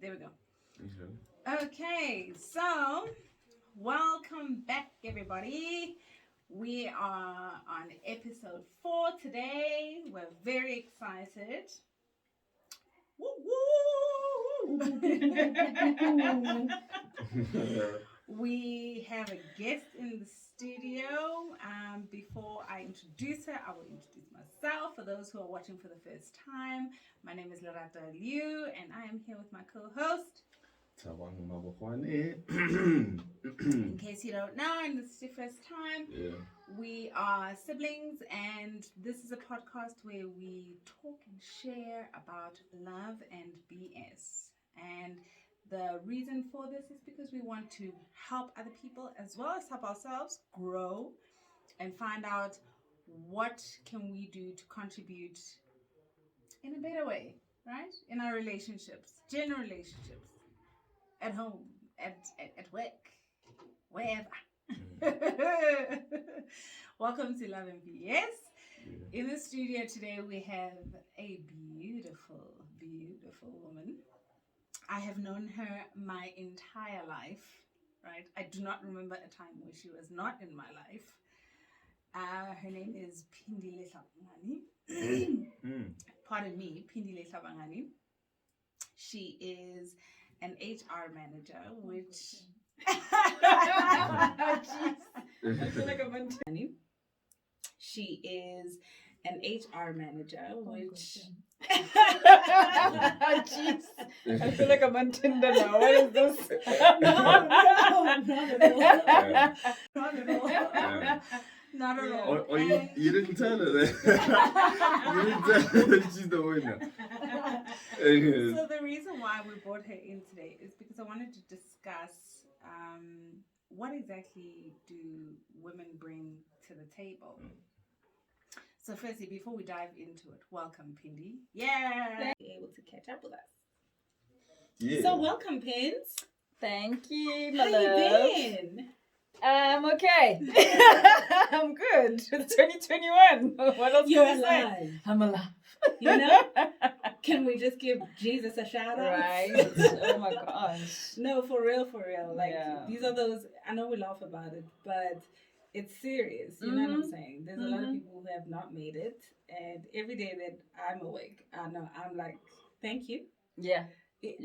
There we go. Okay, so welcome back, everybody. We are on episode 4 today. We're very excited. Woo woo! We have a guest in the studio. Before I introduce her, I will introduce myself. For those who are watching for the first time, my name is Lerato Aliu, and I am here with my co-host, Thabang Mabogoane. In case you don't know, and this is your first time, we are siblings, and this is a podcast where we talk and share about love and BS. And the reason for this is because we want to help other people as well as help ourselves grow and find out what can we do to contribute in a better way, right? In our relationships, general relationships, at home, at work, wherever. Welcome to Love and BS. In the studio today we have a beautiful, beautiful woman. I have known her my entire life, right? I do not remember a time where she was not in my life. Her name is Phindile Hlabangane. Pardon me, Phindile Hlabangane. She is an HR manager, which... I feel like I'm on. She is an HR manager, which... Jeez. I feel like I'm on Tinder now. What is this? Not at all. Or you didn't tell her that. You didn't tell her that she's the winner. So the reason why we brought her in today is because I wanted to discuss what exactly do women bring to the table. So firstly, before we dive into it, welcome, Pindi. Yeah, be able to catch up with us. Yeah. So welcome, Pins. Thank you, my love. How you been? I'm okay. I'm good. It's 2021. What else You're can I alive. say? I'm alive. You know? Can we just give Jesus a shout out? Right. Oh my gosh. No, for real. Like these are those. I know we laugh about it, but it's serious. You know what I'm saying? There's a lot of people who have not made it, and every day that I'm awake, I'm like, thank you. Yeah.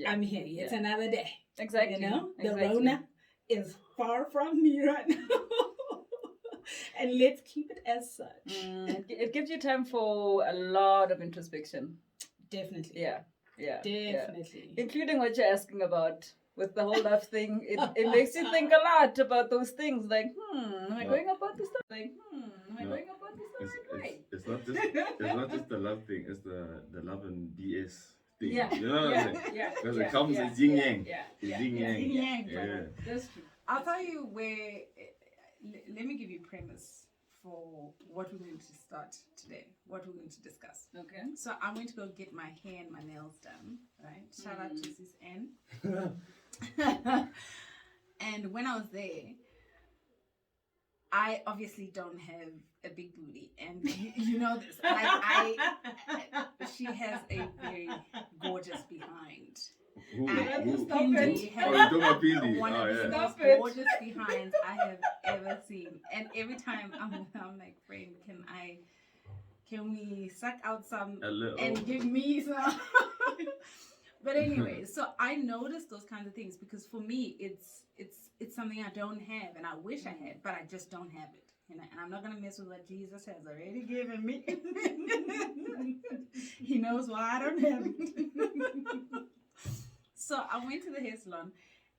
I'm here. It's another day. Exactly. You know, the exactly. Rona is far from me right now. And let's keep it as such. It gives you time for a lot of introspection. Definitely. Yeah. Definitely. Yeah. Including what you're asking about with the whole love thing. It makes you think a lot about those things. Like, am I going about this stuff? Like, am I going about this stuff right? It's not just the love thing. It's the love and BS thing. Yeah. You know what I'm saying? Yeah. Because it comes as yin yang. Yeah. It's yin yang. Yeah. That's true. I'll tell you where. Let me give you a premise for what we're going to start today, what we're going to discuss. Okay. So I'm going to go get my hair and my nails done, right? Shout out to Sis N. And when I was there, I obviously don't have a big booty, and you know this. Like she has a very gorgeous behind. Pindi has one of the most gorgeous behinds I have ever seen. And every time I'm like, friend, can we suck out some and give me some? But anyway, so I noticed those kinds of things because for me it's something I don't have and I wish I had, but I just don't have it. And I'm not gonna mess with what Jesus has already given me. He knows why I don't have it. So I went to the hair salon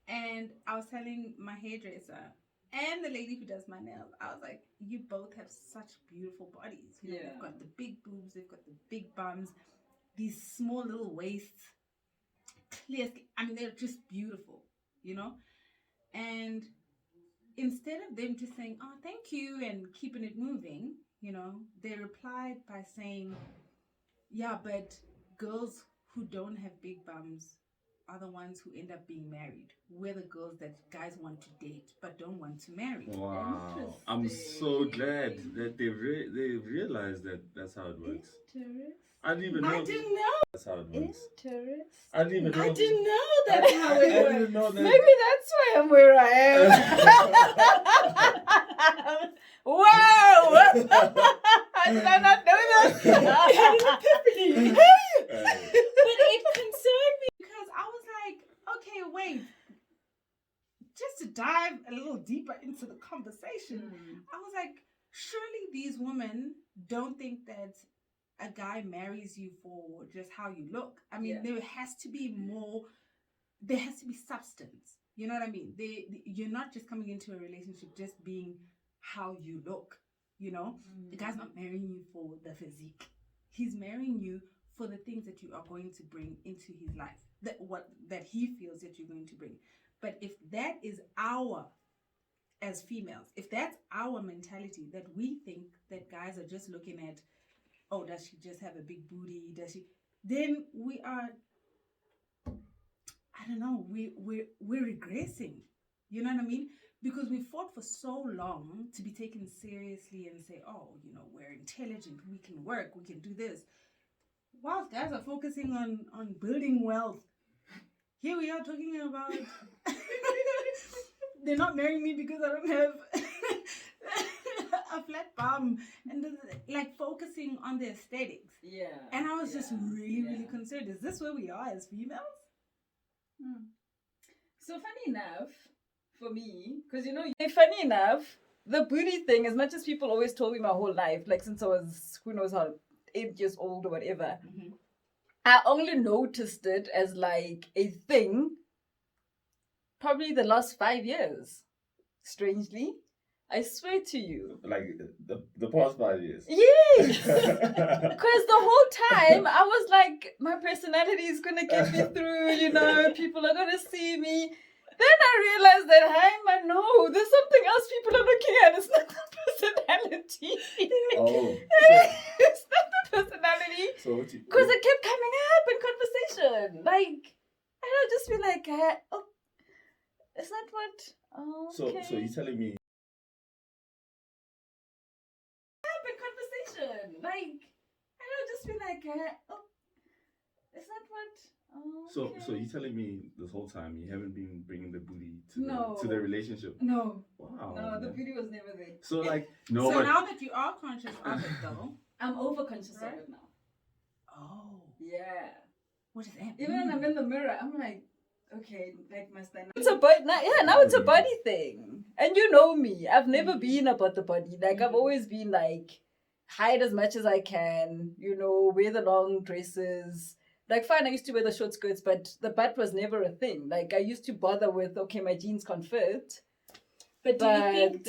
and I was telling my hairdresser and the lady who does my nails, I was like, you both have such beautiful bodies. You know, they've got the big boobs, they've got the big bums, these small little waists, clear skin. I mean, they're just beautiful, you know? And instead of them just saying, oh, thank you, and keeping it moving, you know, they replied by saying, yeah, but girls who don't have big bums are the ones who end up being married. We're the girls that guys want to date but don't want to marry. Wow. I'm so glad that they've realized that that's how it works. I didn't even know. I didn't know. That's how it works. Interesting. I didn't even know. I didn't know that's how it I works. didn't know that. Maybe that's why I'm where I am. Wow! Did I not know that? But it concerned me because I was like, okay, wait. Just to dive a little deeper into the conversation, I was like, surely these women don't think that a guy marries you for just how you look. I mean, there has to be more, there has to be substance. You know what I mean? You're not just coming into a relationship just being how you look, you know? The guy's not marrying you for the physique. He's marrying you for the things that you are going to bring into his life, that he feels that you're going to bring. But if that is as females, if that's our mentality, that we think that guys are just looking at, oh, does she just have a big booty? Then we are, I don't know, we're regressing. You know what I mean? Because we fought for so long to be taken seriously and say, oh, you know, we're intelligent, we can work, we can do this. Whilst guys are focusing on building wealth, here we are talking about they're not marrying me because I don't have a flat bum, and like focusing on the aesthetics. Yeah. And I was just really concerned. Is this where we are as females? So funny enough, for me, because funny enough, the booty thing, as much as people always told me my whole life, like since I was, who knows how, 8 years old or whatever, I only noticed it as like a thing probably the last 5 years. Strangely. I swear to you. Like the past 5 years. Yes! Because the whole time I was like, my personality is going to get me through, people are going to see me. Then I realized that, no, there's something else people are looking at. It's not the personality. Oh. It's not the personality. Because it kept coming up in conversation. Like, and I'll just be like, oh, is that what? Oh, okay. So you're telling me. In conversation. Like, and I'll just be like, oh, is that what? Oh, okay. So you're telling me this whole time you haven't been bringing the booty to the relationship? No. Wow. No, the booty was never there. So like no. So now that you are conscious of it, though, I'm over conscious of it now. Oh. Yeah. What is that? Even when I'm in the mirror, I'm like, okay, like my stand. It's a body. Now it's a body thing, and you know me. I've never been about the body. Like I've always been like, hide as much as I can. Wear the long dresses. Like, fine, I used to wear the short skirts, but the butt was never a thing. Like, I used to bother with, okay, my jeans can't fit. But do you think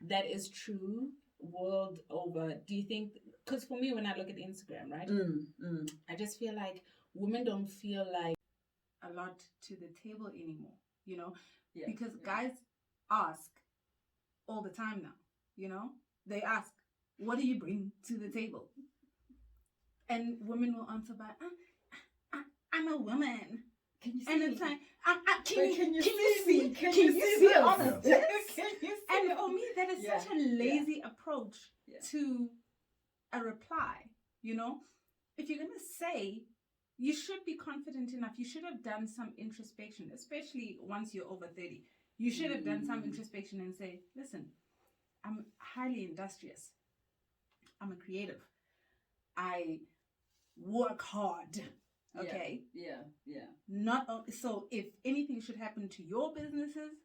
that is true world over? Do you think, because for me, when I look at Instagram, right, I just feel like women don't feel like a lot to the table anymore, because guys ask all the time now, they ask, what do you bring to the table? And women will answer by, I'm a woman. Can you see and me? It's like, can you see me? Can you see honest? Yes. And for me, that is such a lazy approach to a reply. If you're going to say, you should be confident enough. You should have done some introspection, especially once you're over 30. You should have done some introspection and say, listen, I'm highly industrious. I'm a creative. I work hard. Okay. Yeah. So if anything should happen to your businesses,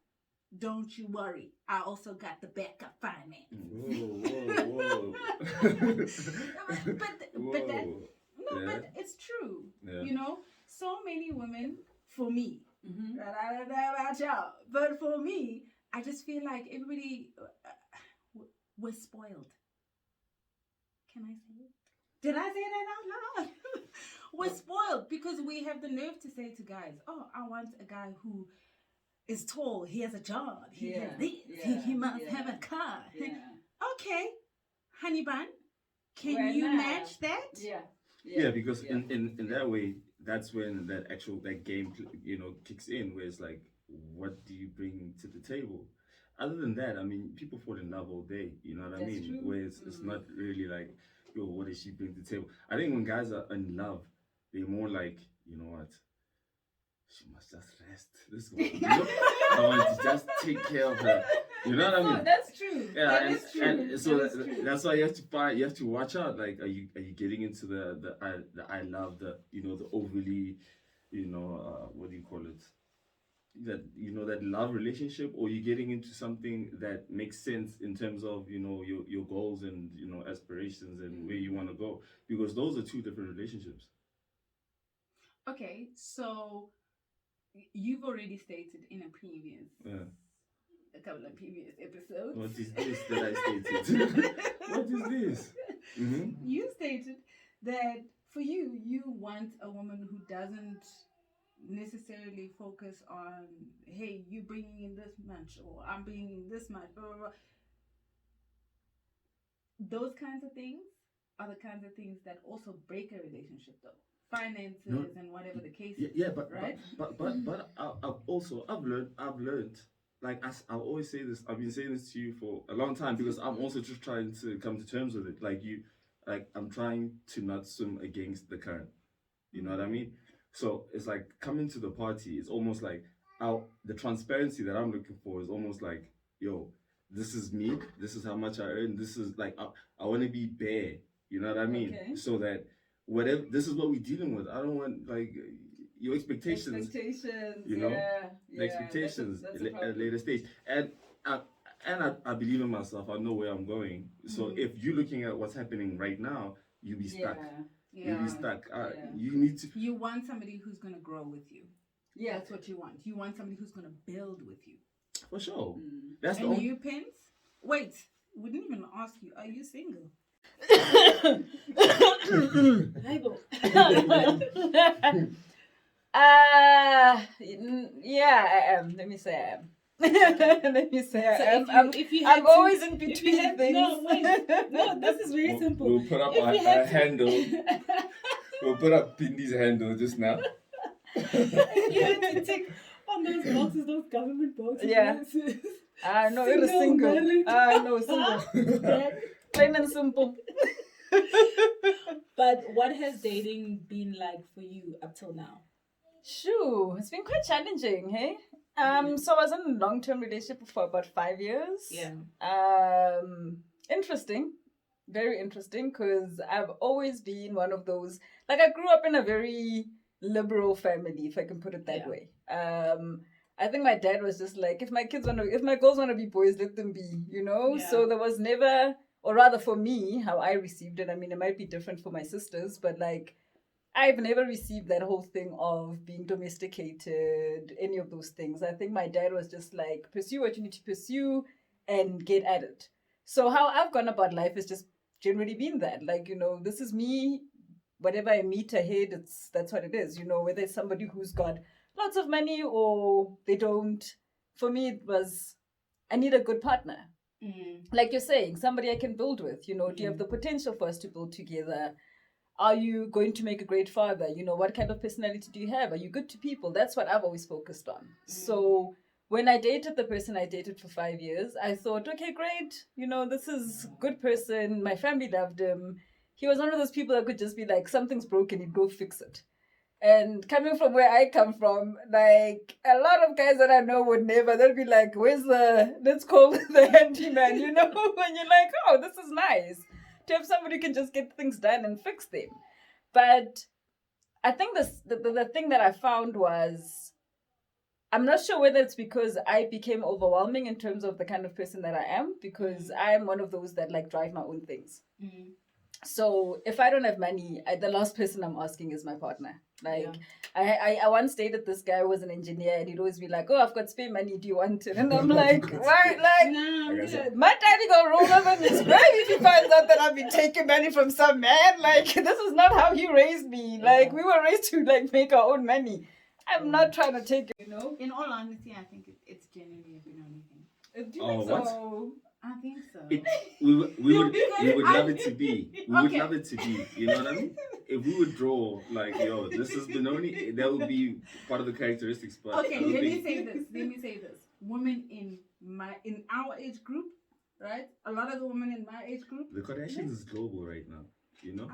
don't you worry. I also got the backup finance. Whoa. But it's true. So many women, for me, I don't know about y'all, but for me, I just feel like everybody was spoiled. Can I say it? Did I say that out loud? We're spoiled because we have the nerve to say to guys, oh, I want a guy who is tall, he has a job, he has this, he must have a car. Okay, honey bun, can you match that? Yeah, because in that way, that's when that game kicks in, where it's like, what do you bring to the table? Other than that, I mean, people fall in love all day, you know what I mean? True. Where it's not really like, yo, what does she bring to the table? I think when guys are in love, they're more like, you know what? She must just rest. This one, I want to just take care of her. You know what I mean? Oh, that's true. Yeah, That is true. and so That is true. that's why you have to watch out. Like, are you getting into the I love, the the overly, what do you call it? That that love relationship, or you're getting into something that makes sense in terms of your goals and aspirations and where you want to go, because those are two different relationships. Okay, so you've already stated in a couple of previous episodes. What is this that I stated? What is this? Mm-hmm. You stated that for you, you want a woman who doesn't necessarily focus on, hey, you bringing in this much, or I'm bringing in this much, blah, blah, blah. Those kinds of things are the kinds of things that also break a relationship, though. Finances and whatever the case is. Yeah, but right? but I've learned. Like, as I always say this, I've been saying this to you for a long time, because I'm also just trying to come to terms with it. Like I'm trying to not swim against the current. You know what I mean? So it's like, coming to the party, it's almost like the transparency that I'm looking for is almost like, yo, this is me, this is how much I earn, this is like, I want to be bare. You know what I mean? Okay. So that whatever, this is what we're dealing with. I don't want, like, your expectations. You know, the expectations that's at a later stage. And I believe in myself. I know where I'm going. So if you're looking at what's happening right now, you'll be stuck. You'll be stuck. You need to. You want somebody who's going to grow with you. Yeah, that's what you want. You want somebody who's going to build with you. For sure. That's the and only. you, Pins? Wait, we didn't even ask you. Are you single? Yeah, I am. Let me say I am. Let me say I am. I'm always in between things. No, this is very simple. We'll put up a handle. We'll put up Pindy's handle just now. You had to tick on those boxes, those government boxes. Yeah. No, it was single. No, single. Plain and simple. But what has dating been like for you up till now? Shoo, it's been quite challenging, hey? So I was in a long-term relationship for about 5 years. Yeah. Interesting. Very interesting, because I've always been one of those, like, I grew up in a very liberal family, if I can put it that way. I think my dad was just like, if my girls want to be boys, let them be, Yeah. So there was never, or rather for me, how I received it. I mean, it might be different for my sisters, but like, I've never received that whole thing of being domesticated, any of those things. I think my dad was just like, pursue what you need to pursue and get at it. So how I've gone about life has just generally been that. Like, this is me. Whatever I meet ahead, that's what it is. Whether it's somebody who's got lots of money or they don't. For me, it was, I need a good partner. Like you're saying, somebody I can build with. Do you have the potential for us to build together? Are you going to make a great father? What kind of personality do you have? Are you good to people? That's what I've always focused on. So when I dated the person I dated for 5 years, I thought, okay, great. This is a good person. My family loved him. He was one of those people that could just be like, something's broken, he'd go fix it. And coming from where I come from, like, a lot of guys that I know would never, they'll be like, let's call the handyman, And you're like, oh, this is nice. To have somebody who can just get things done and fix them. But I think the thing that I found was, I'm not sure whether it's because I became overwhelming in terms of the kind of person that I am, because I'm one of those that like drive my own things. So if I don't have money, the last person I'm asking is my partner. Like, I once dated this guy who was an engineer, and he'd always be like, oh, I've got spare money, do you want it? And I'm like, why? Like, my daddy got rolled over in his grave if he finds out that I've been taking money from some man. Like, this is not how he raised me. Like, we were raised to, like, make our own money. I'm not trying to take it, In all honesty, I think it's genuinely a Benoni thing. Do you think so? What? I think so. We would love it to be. We would love it to be. You know what I mean? If we would draw, like, yo, this is Benoni, that would be part of the characteristics. But okay, let me say this. Women in our age group, right? A lot of the women in my age group. The Kardashians is global right now. You know.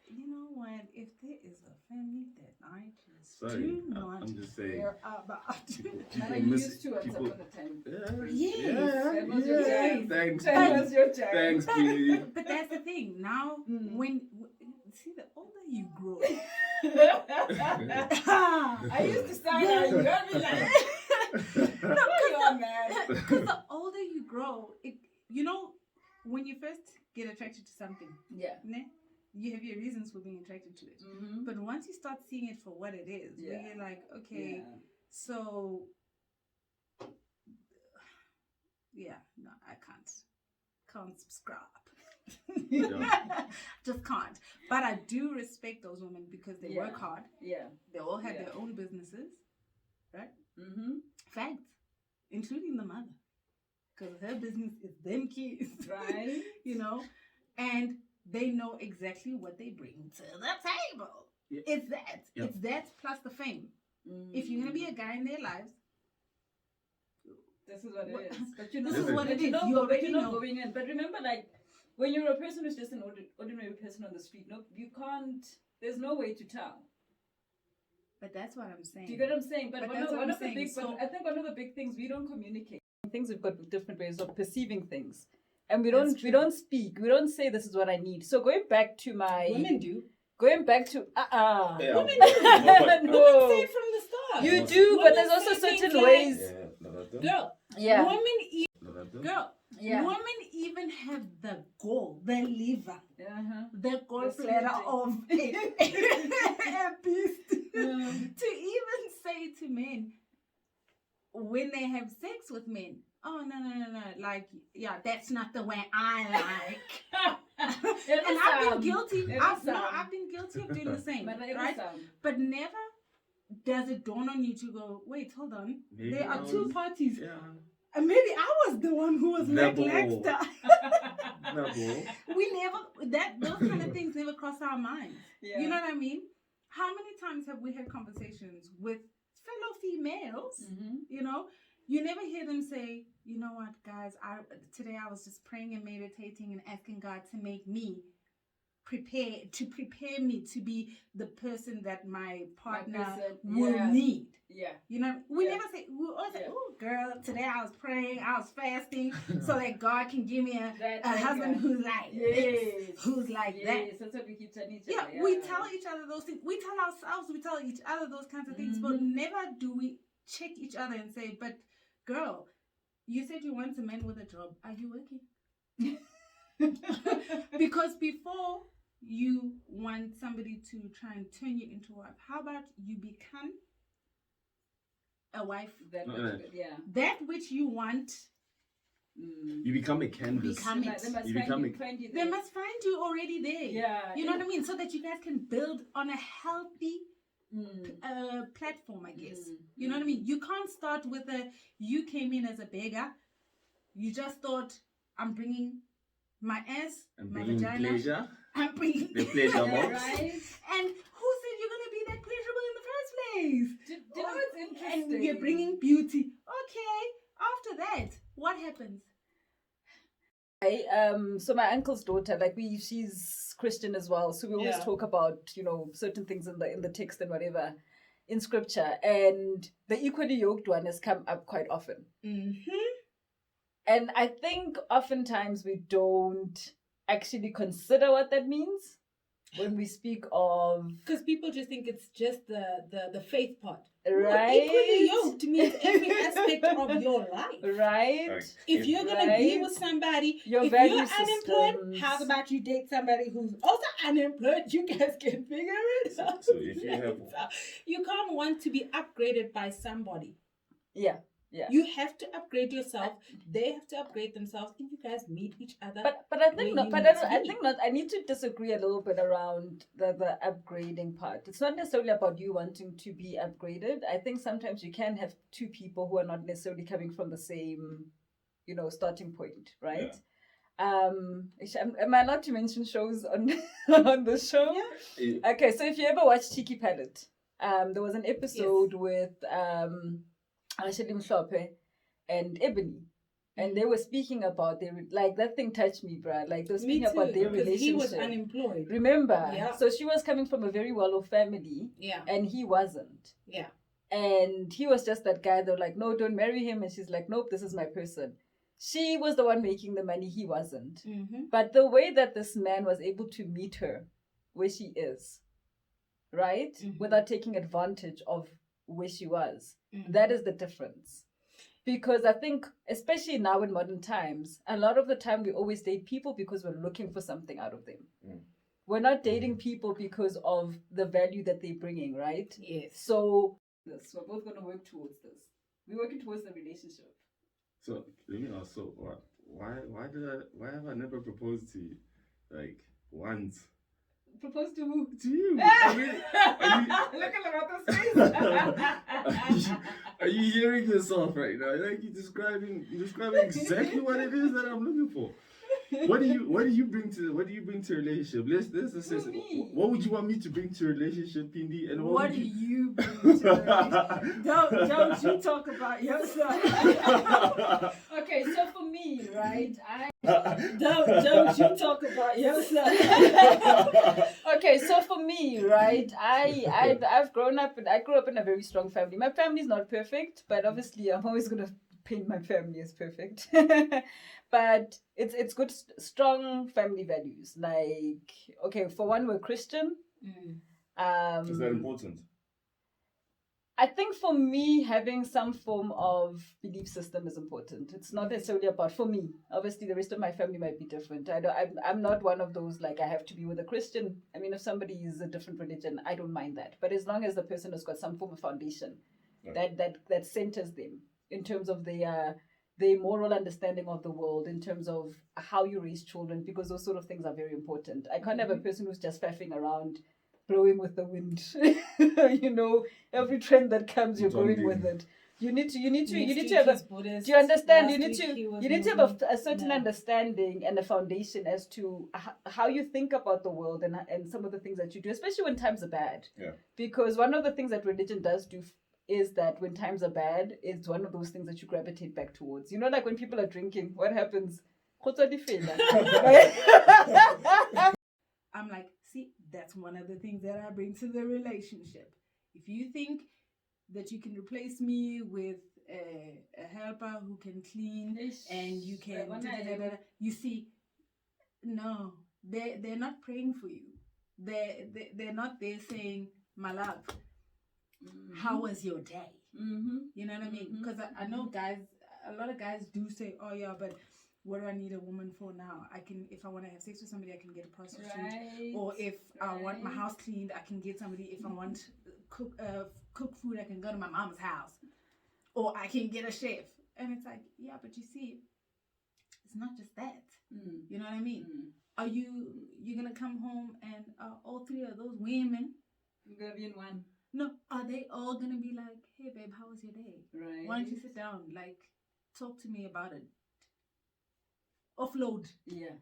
You know what? If there is a family that I just Sorry, do not I'm just saying. care about. That I used to once upon a time. Yes. That was your time. Thanks. That was your time. Thanks, Kitty. But that's the thing. Now, see, the older you grow, I used to sound like you got me like, no, come on, man. because the older you grow, when you first get attracted to something, Yeah. ne, you have your reasons for being attracted to it. Mm-hmm. But once you start seeing it for what it is, where you're like, okay, so no, I can't subscribe. Just can't. But I do respect those women because they work hard. Yeah. They all have their own businesses, right? Mm-hmm. Facts, including the mother, because her business is them kids, Right. And they know exactly what they bring to the table. Yeah. It's that. Yeah. It's that plus the fame. Mm. If you're gonna be a guy in their lives, This is what What- it is. But this is what it is. You You already know know. going in. But remember, like, when you're a person who's just an ordinary person on the street, no, you can't. There's no way to tell. but that's what I'm saying. Do you get what I'm saying? But, But one that's of, what one I'm of the saying. big, So- but I think one of the big things, we don't communicate. Things we've got different ways of perceiving things, and we That's don't true. speak. We don't say this is what I need. So going back to my Women do. going back to Yeah. Women No, do. but- No. Women say it from the start. you No. do, but Women there's also say things certain like- ways. Girl, Yeah. women even have the gall, the liver, Uh-huh. the gallbladder sweetie. of a beast to even say to men when they have sex with men, oh no, like that's not the way I like. And I've been guilty. I've been guilty of doing the same, right? But never does it dawn on you to go, wait, hold on. Maybe There I are two was- parties. Yeah. And maybe I was the one who was Never. lackluster. Never. We never, those kind of things never cross our minds. Yeah. You know what I mean? How many times have we had conversations with fellow females? Mm-hmm. You never hear them say, you know what, guys, today I was just praying and meditating and asking God to make me prepare me to be the person that my partner will need. Yeah. We never say, we always say, oh, girl, today I was praying, I was fasting, so that God can give me a husband who's like this, who's like that. Yes, that's what we keep telling each other. Yeah, we tell each other those things. We tell ourselves, we tell each other those kinds of things, but never do we check each other and say, but girl, you said you want a man with a job. Are you working? Because before you want somebody to try and turn you into a wife, how about you become a wife? That which you want. You become a canvas. Become it. They must find you already there. Yeah. You know what I mean? So that you guys can build on a healthy platform, I guess. You know what I mean? You can't start with you came in as a beggar. You just thought, I'm bringing my ass, my vagina. Pleasure. I'm bringing The pleasure box. Right? And who said you're going to be that pleasurable in the first place? Do you know what's interesting? And you're bringing beauty. Okay. After that, what happens? So my uncle's daughter, she's Christian as well. So we always talk about, certain things in the text and whatever in scripture. And the equally yoked one has come up quite often. Mm-hmm. And I think oftentimes we don't actually consider what that means when we speak of... Because people just think it's just the faith part. Right? Equally yoked means every aspect of your life. Right? If you're going to be with somebody, if you're unemployed, how about you date somebody who's also unemployed? You guys can figure it out. So if you have... You can't want to be upgraded by somebody. Yeah. Yeah. You have to upgrade yourself. They have to upgrade themselves, and you guys meet each other. But I think not. But I think not. I need to disagree a little bit around the upgrading part. It's not necessarily about you wanting to be upgraded. I think sometimes you can have two people who are not necessarily coming from the same, starting point, right? Yeah. Am I allowed to mention shows on on the show? Yeah. Okay, so if you ever watch Cheeky Palette, there was an episode with Ashley Mhlophe and Ebony. And they were speaking about their, like, that thing touched me, bruh. Like, they were Me speaking about too, their because relationship. he was unemployed. Remember? Yeah. So she was coming from a very well-off family. Yeah. And he wasn't. Yeah. And he was just that guy. They were like, no, don't marry him. And she's like, nope, this is my person. She was the one making the money. He wasn't. Mm-hmm. But the way that this man was able to meet her where she is, right? Mm-hmm. Without taking advantage of where she was. Mm-hmm. That is the difference. Because I think, especially now in modern times, a lot of the time we always date people because we're looking for something out of them. Mm. We're not dating people because of the value that they're bringing, right? Yes. So we're both going to work towards this. We're working towards the relationship. So let me ask. So why have I never proposed to you, like, once? Propose to who? To you. I mean, Look at Lerato's face. are you hearing yourself right now? Like, you're describing exactly what it is that I'm looking for. What do you bring to a relationship? Let's assess it. What would you want me to bring to a relationship, Phindile? And what do you bring to a relationship? Don't you talk about yourself. Okay, so for me, right, Don't you talk about yourself. Okay, so for me, right, I've grown up and I grew up in a very strong family. My family's not perfect, but obviously I'm always gonna paint my family as perfect. But it's good, strong family values. Like, okay, for one, we're Christian. Is that important? I think for me, having some form of belief system is important. It's not necessarily about, for me, obviously the rest of my family might be different. I'm not one of those, like, I have to be with a Christian. I mean, if somebody is a different religion, I don't mind that. But as long as the person has got some form of foundation that centers them in terms of their moral understanding of the world, in terms of how you raise children, because those sort of things are very important. I can't have a person who's just faffing around, blowing with the wind. You know, every trend that comes, you're going with it. You need to have a, do you understand? You need to have a certain understanding and a foundation as to how you think about the world and some of the things that you do, especially when times are bad. Yeah. Because one of the things that religion does do is that when times are bad, it's one of those things that you gravitate back towards. You know, like when people are drinking, what happens? I'm like, see, that's one of the things that I bring to the relationship. If you think that you can replace me with a helper who can clean and you can, you see, no, they're not praying for you. They're not there saying, my love, how was your day? You know what I mean? Because I know guys, a lot of guys do say, oh yeah, but what do I need a woman for now? I can, if I want to have sex with somebody, I can get a prostitute. Right, or if I want my house cleaned, I can get somebody. If I want cook food, I can go to my mama's house. Or I can get a chef. And it's like, yeah, but you see, it's not just that. You know what I mean? Are you're going to come home and all three of those women, you're going to be in one. No, are they all going to be like, hey babe, how was your day? Right. Why don't you sit down? Like, talk to me about it. Offload. Yeah.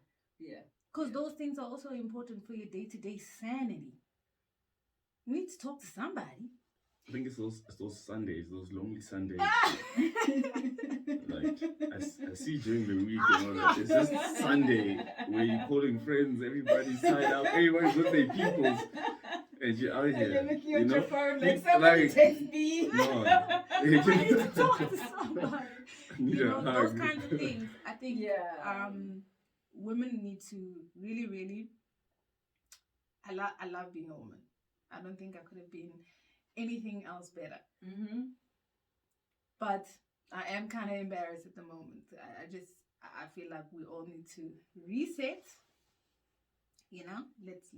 Because those things are also important for your day-to-day sanity. You need to talk to somebody. I think it's those Sundays, those lonely Sundays. Like, I see during the week and all that. It's just Sunday where you're calling friends, everybody's tied up, everybody's with their peoples. And you're out here. And you're looking at your phone like, somebody text me. No. I need to talk to somebody. Those kinds of things. I think women need to really, really. I love being a woman. I don't think I could have been anything else better. But I am kind of embarrassed at the moment. I feel like we all need to reset. You know, let's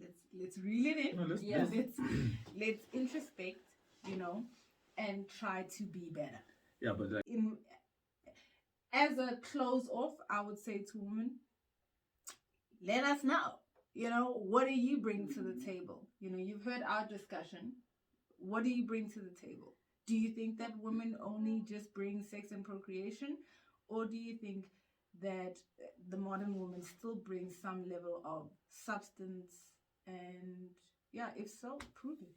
reel it in. Let's introspect. You know, and try to be better. Yeah, but as a close off, I would say to women, let us know. You know, what do you bring to the table? You know, you've heard our discussion. What do you bring to the table? Do you think that women only just bring sex and procreation? Or do you think that the modern woman still brings some level of substance? And yeah, if so, prove it.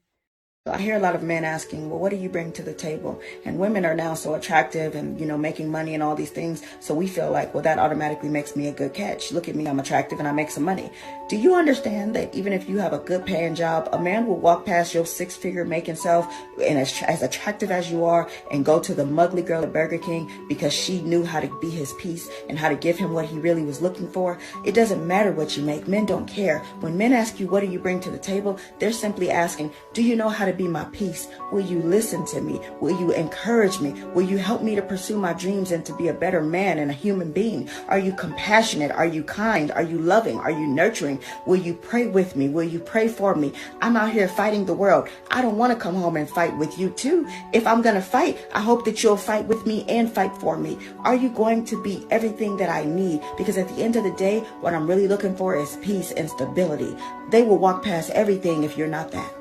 I hear a lot of men asking, well, what do you bring to the table? And women are now so attractive and, making money and all these things. So we feel like, well, that automatically makes me a good catch. Look at me, I'm attractive and I make some money. Do you understand that even if you have a good paying job, a man will walk past your 6-figure making self and as attractive as you are and go to the muggly girl at Burger King because she knew how to be his piece and how to give him what he really was looking for? It doesn't matter what you make. Men don't care. When men ask you, what do you bring to the table? They're simply asking, do you know how to be my peace? Will you listen to me? Will you encourage me? Will you help me to pursue my dreams and to be a better man and a human being? Are you compassionate? Are you kind? Are you loving? Are you nurturing? Will you pray with me? Will you pray for me? I'm out here fighting the world. I don't want to come home and fight with you too. If I'm going to fight, I hope that you'll fight with me and fight for me. Are you going to be everything that I need? Because at the end of the day, what I'm really looking for is peace and stability. They will walk past everything if you're not that.